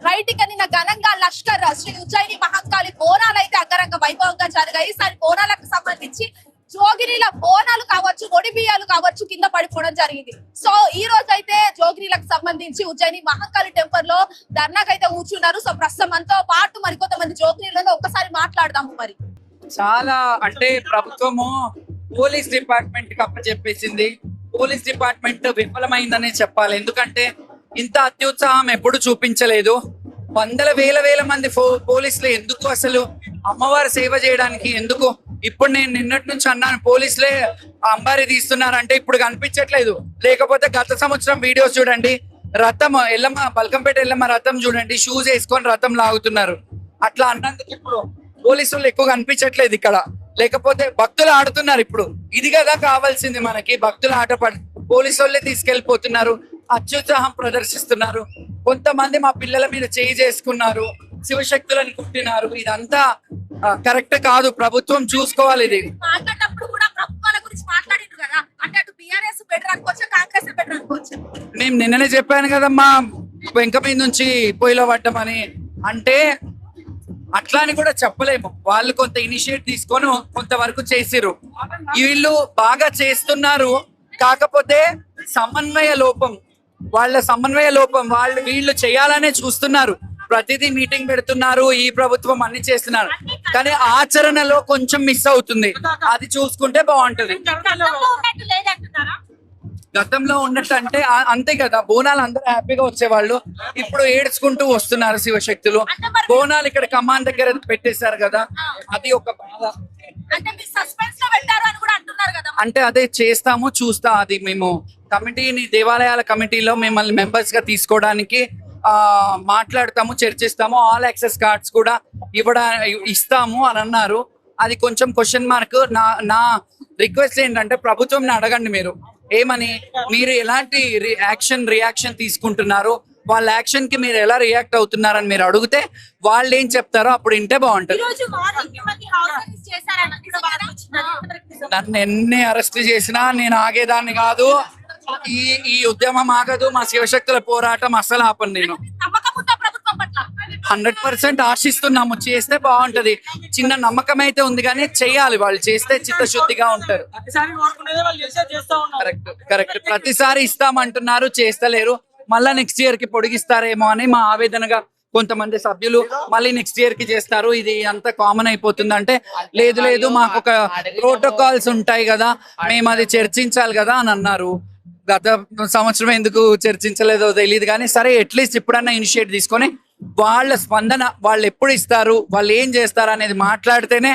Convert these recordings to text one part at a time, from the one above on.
రైట్కి నిన్న ఘనంగా లష్కర్ శ్రీ ఉజ్జయిని మహంకాళి బోనాలు అయితే అంగరంగ వైభవంగా జరిగాయి. ఈసారి బోనాలకు సంబంధించి జోగిరిల బోనాలు కావచ్చు, ఒడి బియ్యాలు కావచ్చు కింద పడిపోవడం జరిగింది. సో ఈ రోజు అయితే జోగిరిలకు సంబంధించి ఉజ్జయిని మహంకాళి టెంపుల్ లో ధర్నాకైతే కూర్చున్నారు. సో ప్రస్తుతం మనతో పాటు మరికొంతమంది జోగిరిలను ఒక్కసారి మాట్లాడదాము. మరి చాలా అంటే ప్రభుత్వము పోలీస్ డిపార్ట్మెంట్ కి అప్పచెప్పేసింది. పోలీస్ డిపార్ట్మెంట్ విఫలమైందనే చెప్పాలి. ఎందుకంటే ఇంత అత్యుత్సాహం ఎప్పుడు చూపించలేదు. వేల మంది పోలీసులు ఎందుకు అసలు అమ్మవారి సేవ చేయడానికి ఎందుకు? ఇప్పుడు నేను నిన్నటి నుంచి అన్నాను, పోలీసులే అంబారి తీస్తున్నారంటే ఇప్పుడు కనిపించట్లేదు. లేకపోతే గత సంవత్సరం వీడియోస్ చూడండి, రథం ఎల్లమ్మ బల్కంపేట ఎల్లమ్మ రథం చూడండి, షూస్ వేసుకొని రథం లాగుతున్నారు. అట్లా అన్నందుకు ఇప్పుడు పోలీసులు ఎక్కువ కనిపించట్లేదు ఇక్కడ. లేకపోతే భక్తులు ఆడుతున్నారు. ఇప్పుడు ఇది కదా కావాల్సింది మనకి, భక్తుల ఆట పోలీసు వాళ్ళే తీసుకెళ్లిపోతున్నారు, అత్యుత్సాహం ప్రదర్శిస్తున్నారు. కొంతమంది మా పిల్లల మీద చేయి చేసుకున్నారు, శివశక్తులను కుట్టినారు. ఇదంతా కరెక్ట్ కాదు. ప్రభుత్వం చూసుకోవాలి. ఇది మాట్లాడినప్పుడు కూడా ప్రభుత్వాల గురించి మాట్లాడిండ్రు కదా, అంటే అటు బీఆర్ఎస్ బెటర్ అనుకోవచ్చు, కాంగ్రెస్ బెటర్ అనుకోవచ్చు. నేను నిన్ననే చెప్పాను కదమ్మా, వెంక మీద నుంచి పొయ్యిలో పడ్డమని. అంటే అట్లా అని కూడా చెప్పలేము. వాళ్ళు కొంత ఇనిషియేట్ తీసుకొని కొంతవరకు చేసిరు. వీళ్ళు బాగా చేస్తున్నారు, కాకపోతే సమన్వయ లోపం, వాళ్ళు వీళ్ళు చేయాలనే చూస్తున్నారు. ప్రతిదీ మీటింగ్ పెడుతున్నారు, ఈ ప్రభుత్వం అన్ని చేస్తున్నారు, కానీ ఆచరణలో కొంచెం మిస్ అవుతుంది. అది చూసుకుంటే బాగుంటది. గతంలో ఉన్నట్టు అంటే అంతే కదా, బోనాలు అందరూ హ్యాపీగా వచ్చేవాళ్ళు, ఇప్పుడు ఏడ్చుకుంటూ వస్తున్నారు శివశక్తులు. బోనాలు ఇక్కడ కమాన్ దగ్గర పెట్టేశారు కదా, అది ఒక బాధ. అంటే అదే చేస్తాము, చూస్తా. అది మేము కమిటీని, దేవాలయాల కమిటీలో మిమ్మల్ని మెంబర్స్ గా తీసుకోవడానికి మాట్లాడతాము, చర్చిస్తాము. ఆల్ యాక్సెస్ కార్డ్స్ కూడా ఇస్తాము అని అన్నారు. అది కొంచెం క్వశ్చన్ మార్క్. నా రిక్వెస్ట్ ఏంటంటే ప్రభుత్వం అడగండి మీరు ఏమని, మీరు ఎలాంటి రియాక్షన్ తీసుకుంటున్నారు, వాళ్ళ యాక్షన్ కి మీరు ఎలా రియాక్ట్ అవుతున్నారని మీరు అడిగితే వాళ్ళు ఏం చెప్తారో అప్పుడు వింటే బాగుంటది. నన్ను ఎన్ని అరెస్ట్ చేసినా నేను ఆగేదాన్ని కాదు. ఈ ఉద్యమం ఆగదు. మా శివశక్తుల పోరాటం అసలు ఆపను. నేను 100% ఆశిస్తున్నాము, చేస్తే బాగుంటది. చిన్న నమ్మకం అయితే ఉంది, కానీ చెయ్యాలి. వాళ్ళు చేస్తే చిత్తశుద్ధిగా ఉంటారు. కరెక్ట్. ప్రతిసారి ఇస్తామంటున్నారు, చేస్తలేరు. మళ్ళా నెక్స్ట్ ఇయర్ కి పొడిగిస్తారేమో అని మా ఆవేదనగా కొంతమంది సభ్యులు మళ్ళీ నెక్స్ట్ ఇయర్ కి చేస్తారు. ఇది అంత కామన్ అయిపోతుంది అంటే, లేదు మాకు ఒక ప్రోటోకాల్స్ ఉంటాయి కదా, మేము అది చర్చించాలి కదా అని అన్నారు. గత సంవత్సరం ఎందుకు చర్చించలేదో తెలియదు, కానీ సరే అట్లీస్ట్ ఇప్పుడన్నా ఇనిషియేట్ తీసుకొని వాళ్ళ స్పందన, వాళ్ళు ఎప్పుడు ఇస్తారు, వాళ్ళు ఏం చేస్తారు అనేది మాట్లాడితేనే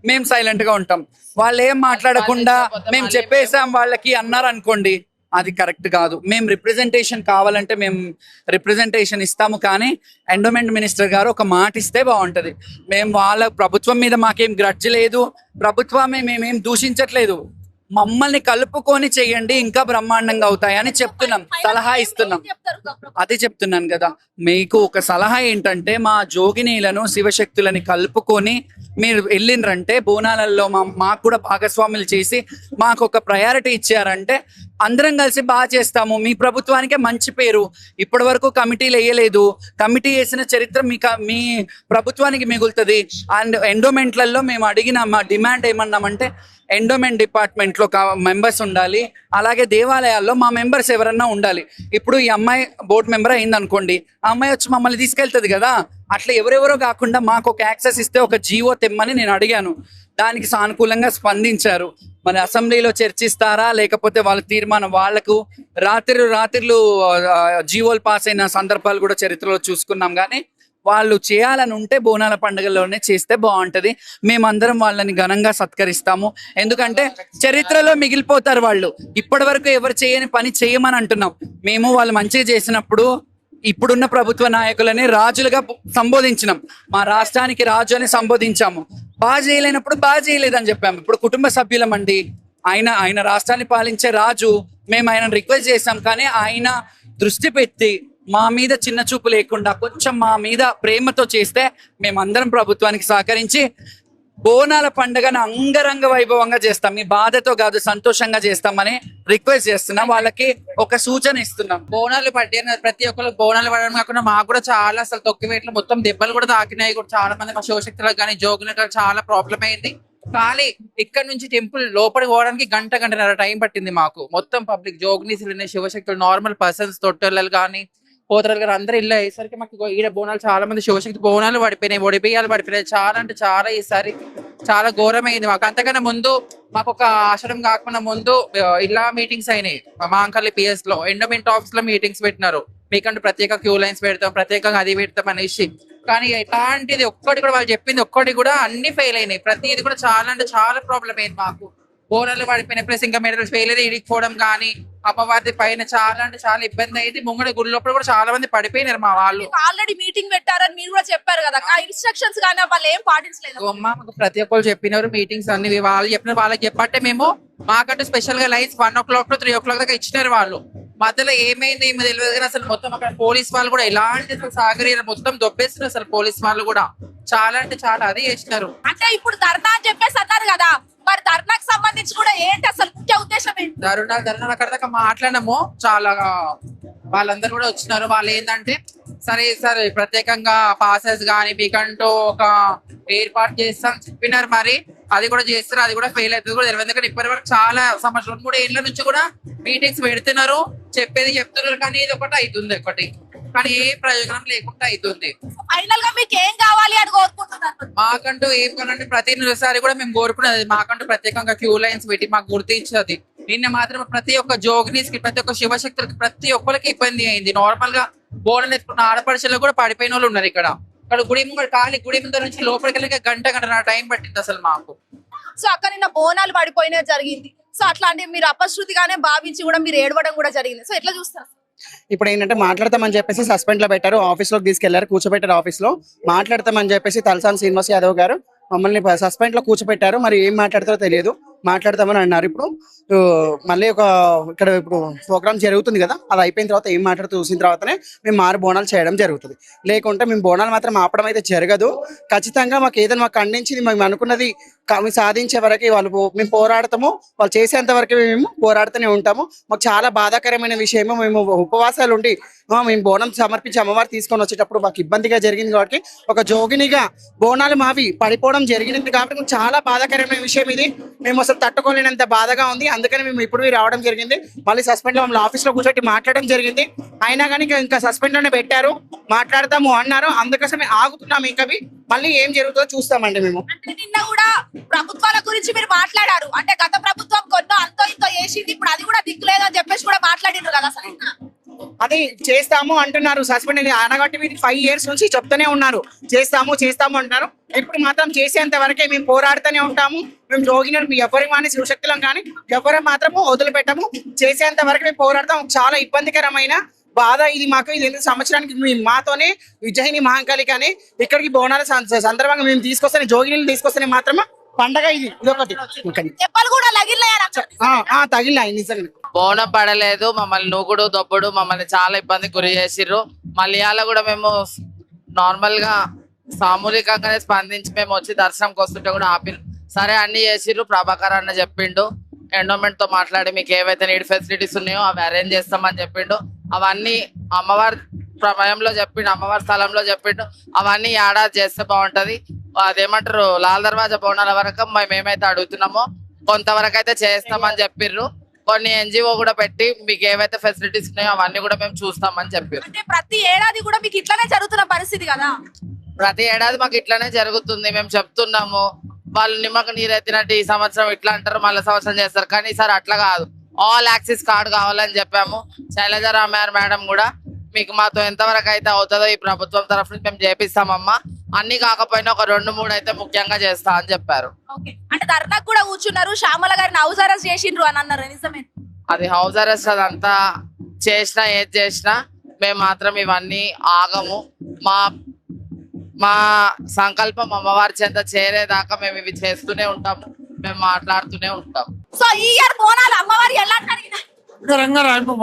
మేము సైలెంట్ గా ఉంటాం. వాళ్ళు ఏం మాట్లాడకుండా మేము చెప్పేసాం వాళ్ళకి అన్నారు అనుకోండి, అది కరెక్ట్ కాదు. మేము రిప్రజెంటేషన్ కావాలంటే మేము రిప్రజెంటేషన్ ఇస్తాము, కానీ ఎండోమెంట్ మినిస్టర్ గారు ఒక మాట ఇస్తే బాగుంటది. మేము వాళ్ళ ప్రభుత్వం మీద మాకేం గ్రడ్జ్ లేదు, ప్రభుత్వమే మేమేం దూషించట్లేదు. మమ్మల్ని కలుపుకొని చెయ్యండి, ఇంకా బ్రహ్మాండంగా అవుతాయని చెప్తున్నాం, సలహా ఇస్తున్నాం. అదే చెప్తున్నాను కదా, మీకు ఒక సలహా ఏంటంటే మా జోగినీలను, శివశక్తులని కలుపుకొని మీరు వెళ్ళిండ్రంటే బోనాలలో మాకు కూడా భాగస్వాములు చేసి మాకు ఒక ప్రయారిటీ ఇచ్చారంటే అందరం కలిసి బాగా చేస్తాము. మీ ప్రభుత్వానికే మంచి పేరు. ఇప్పటి వరకు కమిటీలు వేయలేదు, కమిటీ వేసిన చరిత్ర మీ ప్రభుత్వానికి మిగులుతుంది. అండ్ ఎండోమెంట్లలో మేము అడిగిన మా డిమాండ్ ఏమన్నామంటే, ఎండోమెంట్ డిపార్ట్మెంట్ లో మెంబర్స్ ఉండాలి, అలాగే దేవాలయాల్లో మా మెంబర్స్ ఎవరన్నా ఉండాలి. ఇప్పుడు ఈ అమ్మాయి బోర్డు మెంబర్ అయింది అనుకోండి, ఆ అమ్మాయి వచ్చి మమ్మల్ని తీసుకెళ్తుంది కదా, అట్లా ఎవరెవరో కాకుండా మాకు ఒక యాక్సెస్ ఇస్తే ఒక జీవో తెమ్మని నేను అడిగాను. దానికి సానుకూలంగా స్పందించారు. మరి అసెంబ్లీలో చర్చిస్తారా, లేకపోతే వాళ్ళ తీర్మానం, వాళ్లకు రాత్రిళ్ళు జీవోలు పాస్ అయిన సందర్భాలు కూడా చరిత్రలో చూసుకున్నాం. కానీ వాళ్ళు చేయాలని ఉంటే బోనాల పండుగలోనే చేస్తే బాగుంటది. మేమందరం వాళ్ళని ఘనంగా సత్కరిస్తాము. ఎందుకంటే చరిత్రలో మిగిలిపోతారు వాళ్ళు. ఇప్పటి వరకు ఎవరు చేయని పని చేయమని అంటున్నాం. మేము వాళ్ళు మంచిగా చేసినప్పుడు ఇప్పుడున్న ప్రభుత్వ నాయకులని రాజులుగా సంబోధించినాం. మా రాష్ట్రానికి రాజు అని సంబోధించాము. బాగా చేయలేనప్పుడు బాగా చేయలేదని చెప్పాము. ఇప్పుడు కుటుంబ సభ్యులమండి. ఆయన రాష్ట్రాన్ని పాలించే రాజు. మేము ఆయన రిక్వెస్ట్ చేశాం, కానీ ఆయన దృష్టి పెట్టి మా మీద చిన్న చూపు లేకుండా కొంచెం మా మీద ప్రేమతో చేస్తే మేమందరం ప్రభుత్వానికి సహకరించి బోనాల పండుగను అంగరంగ వైభవంగా చేస్తాం, మీ బాధతో కాదు సంతోషంగా చేస్తామని రిక్వెస్ట్ చేస్తున్నాం, వాళ్ళకి ఒక సూచన ఇస్తున్నాం. బోనాలు పట్టిన ప్రతి ఒక్కరు బోనాలు పడడం కాకుండా మాకు కూడా చాలా అసలు తొక్కివేట్లు మొత్తం దెబ్బలు కూడా తాకినాయి కూడా. చాలా మంది మా శివశక్తులకు కానీ జోగులకు కానీ చాలా ప్రాబ్లం అయింది. ఖాళీ ఇక్కడ నుంచి టెంపుల్ లోపలికి పోవడానికి గంటన్నర టైం పట్టింది మాకు. మొత్తం పబ్లిక్ జోగినీసులు శివశక్తులు నార్మల్ పర్సన్స్ తొట్టెళ్ళు కానీ పోతరాలు కానీ అందరూ ఇల్లు అయ్యేసరికి మాకు ఈడ బోనాలు చాలా మంది శివశక్తి బోనాలు పడిపోయినాయి, ఒడిబియ్యాలు పడిపోయినాయి. చాలా అంటే చాలా ఈసారి చాలా ఘోరమైంది మాకు. అంతకన్నా ముందు మాకు ఒక ఆశ్రమం కాకుండా ముందు ఇలా మీటింగ్స్ అయినాయి మాంకల్లి పిఎస్ లో, ఎండోమెంట్ ఆఫీస్ లో మీటింగ్స్ పెట్టినారు. మీకంటూ ప్రత్యేక క్యూ లైన్స్ పెడతాం, ప్రత్యేకంగా అది పెడతాం అనేసి. కానీ ఎలాంటిది ఒక్కటి కూడా వాళ్ళు చెప్పింది ఒక్కటి కూడా అన్ని ఫెయిల్ అయినాయి. ప్రతిది కూడా చాలా అంటే చాలా ప్రాబ్లం అయింది మాకు. బోనాలు పడిపోయిన ప్లస్ ఇంకా మెడల్స్ ఫెయిల్ అయితే ఇడిగిపోవడం కానీ అమ్మవారి పైన చాలా అంటే చాలా ఇబ్బంది అయింది. ముంగడి గుడి లోపల కూడా చాలా మంది పడిపోయినారు మా వాళ్ళు. ఆల్రెడీ మీటింగ్ పెట్టారని మీరు కూడా చెప్పారు కదా, ఆ ఇన్స్ట్రక్షన్స్ కానీ వాళ్ళు ఏం పాటించలేదు. అమ్మ మాకు ప్రతి ఒక్కరు చెప్పినారు, మీటింగ్స్ అన్ని వాళ్ళు చెప్పినారు. వాళ్ళకి చెప్పంటే మేము మాకంటూ స్పెషల్ గా లైన్స్ 1 o'clock to 3 o'clock దాకా ఇచ్చినారు వాళ్ళు. మధ్యలో ఏమైంది ఏమో తెలియదు కానీ అసలు మొత్తం అక్కడ పోలీస్ వాళ్ళు కూడా ఎలాంటి సాగరి మొత్తం దొబ్బేస్తున్నారు. అసలు పోలీస్ వాళ్ళు కూడా చాలా అంటే చాలా అది చేసినారు. అంటే ఇప్పుడు ధర్నా అని చెప్పేసి అన్నారు కదా, మరి ధర్నాకు సంబంధించి కూడా ఏంటి అసలు ముఖ్య ఉద్దేశం ఏంటి? ధర్నాలు అక్కడ దాకా మాట్లాడినాము, చాలా వాళ్ళందరూ కూడా వచ్చినారు. వాళ్ళు ఏంటంటే సరే ప్రత్యేకంగా పాసెస్ కానీ మీకంటూ ఒక ఏర్పాటు చేస్తాం చెప్పినారు. మరి అది కూడా చేస్తారు, అది కూడా ఫెయిల్ అవుతుంది కూడా తెలియదు. ఎందుకంటే ఇప్పటి వరకు చాలా సంవత్సరం 3 ఏళ్ల నుంచి కూడా మీటింగ్స్ పెడుతున్నారు, చెప్పేది చెప్తున్నారు, కానీ ఇది ఒకటి అవుతుంది ఒకటి, కానీ ఏ ప్రయోజనం లేకుండా అవుతుంది. ఫైనల్ గా మీకు ఏం కావాలి అని కోరుకుంటున్నారు? మాకంటూ ఏం కావాలంటే ప్రతిసారి కూడా మేము కోరుకునేది మాకంటూ ప్రత్యేకంగా క్యూ లైన్స్ పెట్టి మాకు గుర్తించేది. నిన్న మాత్రం ప్రతి ఒక్క జోగినీస్ కి ప్రతి ఒక్క శివశక్తులకి ప్రతి ఒక్కరికి ఇబ్బంది అయింది. నార్మల్ గా బోర్డు ఎత్తుకున్న ఆడపడిచలు కూడా పడిపోయిన వాళ్ళు ఉన్నారు ఇక్కడ. గుడి ముందు నుంచి లోపలికి వెళ్ళి గంటన్నర టైం పట్టింది అసలు మాకు. సో అక్కడ నిన్న బోనాలు పడిపోయినా జరిగింది. సో అట్లాంటి మీరు అపశృతిగానే భావించి కూడా మీరు ఏడవడం కూడా జరిగింది. సో ఎట్లా చూస్తారు? ఇప్పుడు ఏంటంటే మాట్లాడతామని చెప్పేసి సస్పెండ్ లో పెట్టారు, ఆఫీస్ లోకి తీసుకెళ్లారు, కూర్చోబెట్టారు. ఆఫీస్ లో మాట్లాడతామని చెప్పేసి తలసాని శ్రీనివాస్ యాదవ్ గారు మమ్మల్ని సస్పెండ్ లో కూర్చోబెట్టారు. మరి ఏం మాట్లాడతారో తెలియదు, మాట్లాడతామని అన్నారు. ఇప్పుడు మళ్ళీ ఇక్కడ ఇప్పుడు ప్రోగ్రామ్ జరుగుతుంది కదా, అది అయిపోయిన తర్వాత ఏం మాట్లాడుతూ చూసిన తర్వాతనే మేము మారు బోనాలు చేయడం జరుగుతుంది. లేకుంటే మేము బోనాలు మాత్రం ఆపడం అయితే జరగదు. ఖచ్చితంగా మాకు ఏదైనా మాకు ఖండించింది మేము అనుకున్నది మేము సాధించే వరకు మేము పోరాడతాము, వాళ్ళు చేసేంత వరకు మేము పోరాడుతూనే ఉంటాము. మాకు చాలా బాధాకరమైన విషయము, మేము ఉపవాసాలు ఉండి మేము బోనం సమర్పించి అమ్మవారు తీసుకొని వచ్చేటప్పుడు మాకు ఇబ్బందిగా జరిగింది. కాబట్టి ఒక జోగినిగా బోనాలు మావి పడిపోవడం జరిగింది కాబట్టి మాకు చాలా బాధాకరమైన విషయం ఇది. మేము అసలు తట్టుకోలేనంత బాధగా ఉంది. అందుకని మేము ఇప్పుడు రావడం జరిగింది. మళ్ళీ సస్పెండ్ లో మమ్మల్ని ఆఫీస్ లో కూర్చోటి మాట్లాడడం జరిగింది. అయినా కానీ ఇంకా సస్పెండ్ లోనే పెట్టారు, మాట్లాడతాము అన్నారు. అందుకోసమే ఆగుతున్నాము. ఇంకా మళ్ళీ ఏం జరుగుతుందో చూస్తామండి మేము. అంటే నిన్న కూడా ప్రభుత్వాల గురించి మీరు మాట్లాడారు, అంటే గత ప్రభుత్వం కొన్నో అంతో ఇంతో చేసింది, ఇప్పుడు అది కూడా దిక్కులేదని చెప్పేసి కూడా మాట్లాడినారు కదా. అసలు అది చేస్తాము అంటున్నారు. సస్పెండ్ అనగట్టి 5 years నుంచి చెప్తూనే ఉన్నారు, చేస్తాము అంటున్నారు. ఇప్పుడు మాత్రం చేసేంత వరకే మేము పోరాడుతూనే ఉంటాము. మేము జోగినరు ఎవరి కానీ శివశక్తులం కానీ ఎవరు మాత్రము వదిలిపెట్టము. చేసేంత వరకు మేము పోరాడతాం. చాలా ఇబ్బందికరమైన బాధ ఇది మాకు. ఇది 2 సంవత్సరానికి మాతోనే ఉజ్జయిని మహంకాళి కానీ ఇక్కడికి బోనాల సందర్భంగా మేము తీసుకొస్తానే జోగినీలు తీసుకొస్తానే మాత్రమే పండగ ఇదొకటి. దెబ్బలు కూడా తగిలినాయి నిజంగా. బోనం పడలేదు, మమ్మల్ని నూకుడు దొబ్బుడు మమ్మల్ని చాలా ఇబ్బంది గురి చేసిర్రు. మళ్ళీ అలా కూడా మేము నార్మల్ గా సామూహికంగానే స్పందించి మేము వచ్చి దర్శనంకి వస్తుంటే కూడా ఆపిరు. సరే అన్ని చేసిర్రు. ప్రభాకర్ అన్న చెప్పిండు, ఎండోమెంట్ తో మాట్లాడి మీకు ఏవైతే నీడ్ ఫెసిలిటీస్ ఉన్నాయో అవి అరేంజ్ చేస్తామని చెప్పిండు. అవన్నీ అమ్మవారి సమయంలో చెప్పిండు, అమ్మవారి స్థలంలో చెప్పిండు. అవన్నీ ఏడాది చేస్తే బాగుంటది. అదేమంటారు లాల్ దర్వాజా బోనాల వరకు మేము ఏమైతే అడుగుతున్నామో కొంతవరకు అయితే చేస్తామని చెప్పిర్రు. కొన్ని ఎన్జిఓ కూడా పెట్టి మీకు ఏవైతే ఫెసిలిటీస్ ఉన్నాయో అవన్నీ కూడా మేము చూస్తామని చెప్పారు. అంటే ప్రతి ఏడాది కూడా మీకు ఇట్లానే జరుగుతున్న పరిస్థితి కదా? ప్రతి ఏడాది మాకు ఇట్లానే జరుగుతుంది. మేము చెప్తున్నాము, వాళ్ళు నిమ్మక నీరెత్తినట్టు ఈ సంవత్సరం ఇట్లా అంటారు, మళ్ళీ సంవత్సరం చేస్తారు. కానీ ఈసారి అట్లా కాదు, ఆల్ యాక్సిస్ కార్డు కావాలని చెప్పాము. శైలజారామయ్య మేడం కూడా మీకు మాతో ఎంతవరకు అయితే అవుతుందో ఈ ప్రభుత్వం తరఫు నుంచి మేము చేపిస్తామమ్మా, అన్ని కాకపోయినా ఒక 2-3 అయితే ముఖ్యంగా చేస్తా అని చెప్పారు. అంటే ధర్నాకు కూడా కూర్చున్నారు, శ్యామల గారిని హౌస్ అరెస్ట్ చేసిండ్రు అని అన్నారు, నిజమే? అది హౌస్ అరెస్ట్ అదంతా చేసినా ఏది చేసినా మేము మాత్రం ఇవన్నీ ఆగము. మా సంకల్పం అమ్మవారి చెంత చేరేదాకా మేము ఇవి చేస్తూనే ఉంటాము, మేము మాట్లాడుతూనే ఉంటాం. సో ఈ ఇయర్ బోనాలు అమ్మవారి ఎలా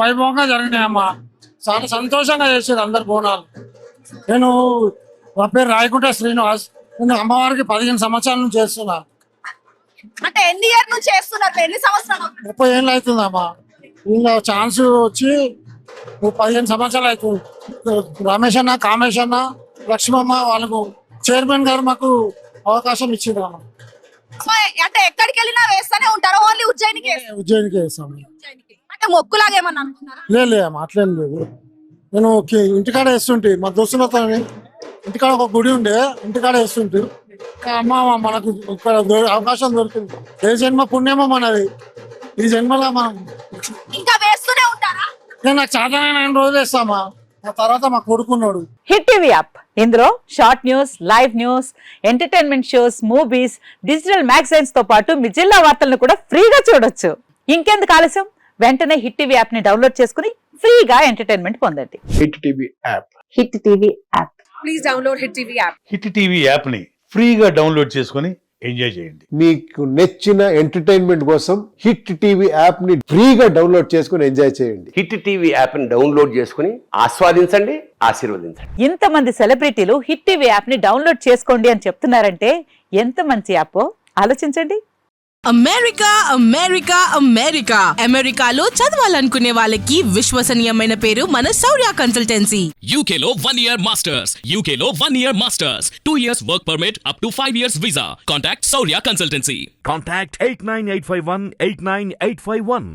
వైభవంగా జరిగినాయమ్మా. చాలా సంతోషంగా చేసేది అందరు బోనాలు. నేను నా పేరు రాయకుంట శ్రీనివాస్, నేను అమ్మవారికి 15 సంవత్సరాల నుంచి చేస్తున్నా. అంటే ఎన్ని ఇయర్ నుంచి చేస్తున్నారు, ఎన్ని సంవత్సరాలు అవుతుంది? 30 ఏళ్ళు అవుతుందమ్మా. ఇంకా ఛాన్స్ వచ్చి 15 సంవత్సరాలు అవుతుంది. రమేష్ అన్న, కామేష్ అన్న, లక్ష్మమ్మ వాళ్ళకు చైర్మన్ గారు మాకు అవకాశం ఇచ్చింది అమ్మ. సో అంటే ఎక్కడికి వెళ్ళినా వేస్తూనే ఉంటారు, ఓన్లీ ఉజ్జయినికి వేస్తారు? ఉజ్జయినికి వేస్తాము. ఉజ్జయినికి అంటే మొక్కులాగా ఏమన్నా అనుకున్నారా? లేదు అమ్మా, అట్లేం లేదు. నేను ఇంటికాడ వేస్తుంటే మా దోస్తులతో ఇంటికాడ ఒక గుడి ఉండే, ఇంటికాడ వేస్తుంటే అమ్మ మనకు ఇక్కడ అవకాశం దొరికింది. ఏ జన్మ పుణ్యమో మనది, ఈ జన్మలో మనం ఇంకా వేస్తూనే ఉంటారా? నేను నాకు చాతనైన 2 రోజులు వేస్తామా, ఆ తర్వాత మా కొడుకున్నాడు. హిట్ టీవీ యాప్ ఇందులో short news, live news, entertainment shows, movies, digital magazines తో పాటు మీ జిల్లా వార్తలను కూడా ఫ్రీగా చూడొచ్చు. ఇంకెందుకు ఆలస్యం, వెంటనే హిట్ టీవీ యాప్ ని డౌన్లోడ్ చేసుకుని ఫ్రీగా ఎంటర్టైన్మెంట్ పొందండి. Hit TV app. Hit TV app. Hit TV యాప్ని ఫ్రీగా డౌన్లోడ్ చేసుకొని ఎంజాయ్ చేయండి. మీకు నచ్చిన ఎంటర్టైన్మెంట్ కోసం హిట్ టీవీ యాప్ ని ఫ్రీగా డౌన్లోడ్ చేసుకుని ఎంజాయ్ చేయండి. హిట్ టీవీ యాప్ని డౌన్లోడ్ చేసుకుని ఆస్వాదించండి, ఆశీర్వదించండి. ఇంతమంది సెలబ్రిటీలు హిట్ టీవీ యాప్ ని డౌన్లోడ్ చేసుకోండి అని చెప్తున్నారంటే ఎంత మంచి యాప్ ఆలోచించండి. అమెరికా అమెరికా అమెరికా అమెరికాలో చదవాలనుకునే వాళ్ళకి విశ్వసనీయమైన పేరు మన శౌర్య కన్సల్టెన్సీ. UK లో 1 year masters, UK లో 1 year masters, 2 years work permit up to 5 years visa. Contact Saurya Consultancy. Contact 89851 89851.